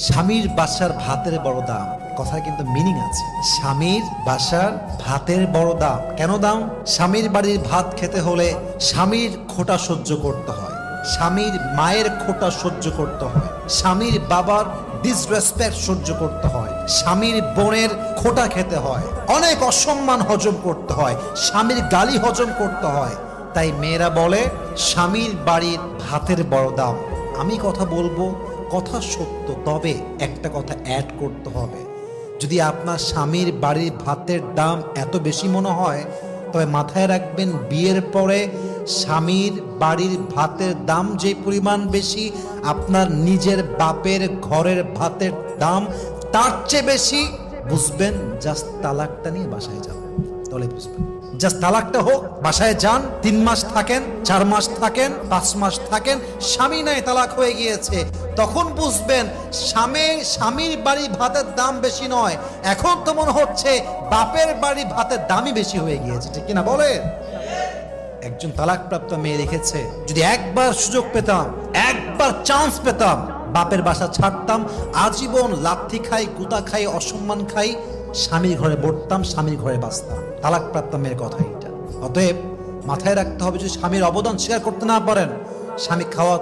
স্বামীর বাসার ভাতের বড় দাম, কথা কিন্তু মিনিং আছে। স্বামীর বাসার ভাতের বড় দাম কেন দাম? স্বামীর বাড়ির ভাত খেতে হলে স্বামীর খোঁটা সহ্য করতে হয়, স্বামীর মায়ের খোঁটা সহ্য করতে হয়, স্বামীর বাবার ডিসরেসপেক্ট সহ্য করতে হয়, স্বামীর বোনের খোঁটা খেতে হয়, অনেক অসম্মান হজম করতে হয়, স্বামীর গালি হজম করতে হয়। তাই মেয়েরা বলে স্বামীর বাড়ির ভাতের বড় দাম। আমি কথা বলবো, কথা সত্য, তবে একটা কথা অ্যাড করতে হবে। যদি আপনার স্বামীর বাড়ির ভাতের দাম এত বেশি মনে হয়, তবে মাথায় রাখবেন বিয়ের পরে স্বামীর বাড়ির ভাতের দাম যে পরিমাণ বেশি, আপনার নিজের বাপের ঘরের ভাতের দাম তার চেয়ে বেশি। বুঝবেন, জাস্ট তালাকটা নিয়ে বাসায় যাবেন, তাহলে বুঝবেন। জাস্ট তালাকটা হোক, বাসায় যান, 3 মাস থাকেন, 4 মাস থাকেন, 5 মাস থাকেন, স্বামী নাই তালাক হয়ে গিয়েছে, তখন বুঝবেন স্বামীর বাড়ি ভাতের দাম বেশি নয়, এখন তো মনে হচ্ছে বাপের বাড়ি ভাতের দামই বেশি হয়ে গিয়েছে। ঠিক কিনা বলেন? একজন তালাকপ্রাপ্ত মেয়ে লিখেছে, যদি একবার সুযোগ পেতাম, একবার চান্স পেতাম, বাপের বাসা ছাড়তাম, আজীবন লাথি খাই, কুতা খাই, অসম্মান খাই, স্বামীর ঘরে বসতাম, স্বামীর ঘরে বাঁচতাম। তালাকপ্রাপ্ত মেয়ের কথা এটা। অতএব মাথায় রাখতে হবে, যদি স্বামীর অবদান স্বীকার করতে না পারেন, স্বামী খাওয়া